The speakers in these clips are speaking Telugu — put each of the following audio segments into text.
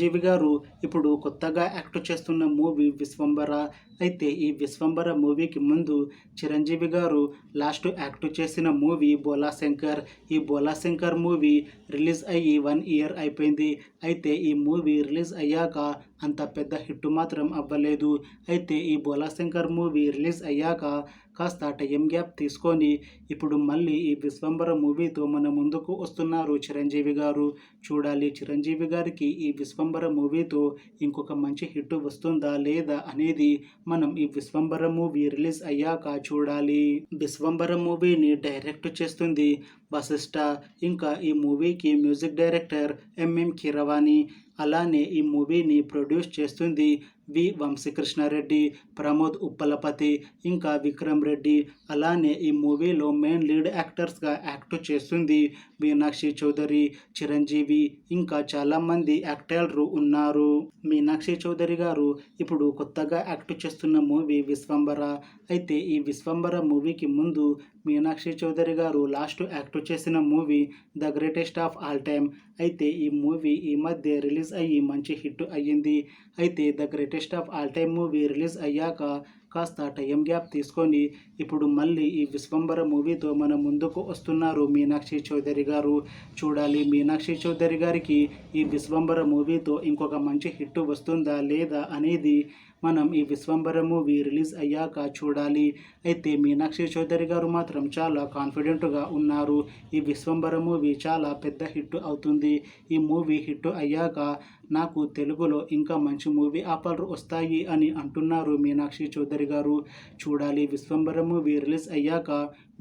చిరంజీవి గారు ఇప్పుడు కొత్తగా యాక్ట్ చేస్తున్న మూవీ విశ్వంబర. అయితే ఈ విశ్వంబర మూవీకి ముందు చిరంజీవి గారు లాస్ట్ యాక్ట్ చేసిన మూవీ బోలాశంకర్. ఈ బోలాశంకర్ మూవీ రిలీజ్ అయ్యి 1 ఇయర్ అయిపోయింది. అయితే ఈ మూవీ రిలీజ్ అయ్యాక అంత పెద్ద హిట్ మాత్రం అవ్వలేదు. అయితే ఈ బోలాశంకర్ మూవీ రిలీజ్ అయ్యాక కాస్త టైం గ్యాప్ తీసుకొని ఇప్పుడు మళ్ళీ ఈ విశ్వంబర మూవీతో మన ముందుకు వస్తున్నారు చిరంజీవి గారు. చూడాలి చిరంజీవి గారికి ఈ విశ్వంబర మూవీతో ఇంకొక మంచి హిట్ వస్తుందా లేదా అనేది మనం ఈ విశ్వంబర మూవీ రిలీజ్ అయ్యాక చూడాలి. విశ్వంబర మూవీని డైరెక్ట్ చేస్తుంది వశిష్ఠ. ఇంకా ఈ మూవీకి మ్యూజిక్ డైరెక్టర్ ఎంఎం కీరవాణి. అలానే ఈ మూవీని ప్రొడ్యూస్ చేస్తుంది వి వంశీకృష్ణారెడ్డి, ప్రమోద్ ఉప్పలపతి, ఇంకా విక్రమ్ రెడ్డి. అలానే ఈ మూవీలో మెయిన్ లీడ్ యాక్టర్స్గా యాక్ట్ చేస్తుంది మీనాక్షి చౌదరి, చిరంజీవి, ఇంకా చాలామంది యాక్టర్లు ఉన్నారు. మీనాక్షి చౌదరి గారు ఇప్పుడు కొత్తగా యాక్ట్ చేస్తున్న మూవీ విశ్వంబర. అయితే ఈ విశ్వంబర మూవీకి ముందు మీనాక్షి చౌదరి గారు లాస్ట్ యాక్ట్ చేసిన movie the greatest of all time. అయితే ఈ మూవీ ఈ మధ్య రిలీజ్ అయ్యి మంచి హిట్ అయ్యింది. అయితే the greatest of all time movie release అయ్యాక కాస్త టైం గ్యాప్ తీసుకొని ఇప్పుడు మళ్ళీ ఈ విశ్వంబర మూవీతో మన ముందుకు వస్తున్నారు మీనాక్షి చౌదరి గారు. చూడాలి మీనాక్షి చౌదరి గారికి ఈ విశ్వంబర మూవీతో ఇంకొక మంచి హిట్ వస్తుందా లేదా అనేది మనం ఈ విశ్వంబర మూవీ రిలీజ్ అయ్యాక చూడాలి. అయితే మీనాక్షి చౌదరి గారు మాత్రం చాలా కాన్ఫిడెంట్గా ఉన్నారు. ఈ విశ్వంబర మూవీ చాలా పెద్ద హిట్ అవుతుంది. ఈ మూవీ హిట్ అయ్యాక నాకు తెలుగులో ఇంకా మంచి మూవీ ఆఫర్లు వస్తాయి అని అంటున్నారు మీనాక్షి చౌదరి గారు. చూడాలి విశ్వంబర మూవీ రిలీజ్ అయ్యాక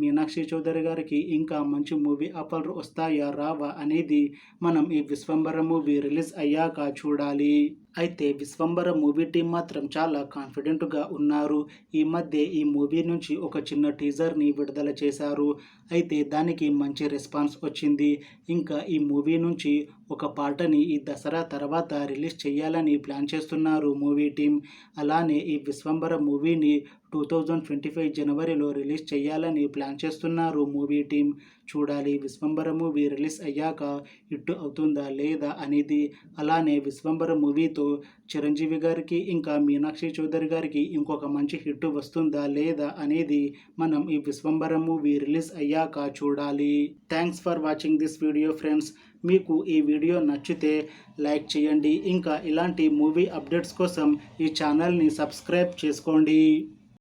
మీనాక్షి చౌదరి గారికి ఇంకా మంచి మూవీ ఆఫర్లు వస్తాయా రావా అనేది మనం ఈ విశ్వంబర మూవీ రిలీజ్ అయ్యాక చూడాలి. అయితే విశ్వంబర మూవీ టీం మాత్రం చాలా కాన్ఫిడెంట్గా ఉన్నారు. ఈ మధ్య ఈ మూవీ నుంచి ఒక చిన్న టీజర్ని విడుదల చేశారు. అయితే దానికి మంచి రెస్పాన్స్ వచ్చింది. ఇంకా ఈ మూవీ నుంచి ఒక పాటని ఈ దసరా తర్వాత రిలీజ్ చేయాలని ప్లాన్ చేస్తున్నారు మూవీ టీం. అలానే ఈ విశ్వంబర మూవీని 2025 జనవరిలో రిలీజ్ చేయాలని ప్లాన్ చేస్తున్నారు మూవీ టీం. చూడాలి విశ్వంబర మూవీ రిలీజ్ అయ్యాక హిట్ అవుతుందా లేదా అనేది. అలానే విశ్వంబర మూవీతో చిరంజీవి గారికి ఇంకా మీనాక్షి చౌదరి గారికి ఇంకొక మంచి హిట్ వస్తుందా లేదా అనేది మనం ఈ విశ్వంబర మూవీ రిలీజ్ అయ్యాక చూడాలి. Thanks for watching this video friends. మీకు ఈ వీడియో నచ్చితే లైక్ చేయండి. ఇంకా ఇలాంటి మూవీ అప్డేట్స్ కోసం ఈ ఛానల్ని సబ్స్క్రైబ్ చేసుకోండి.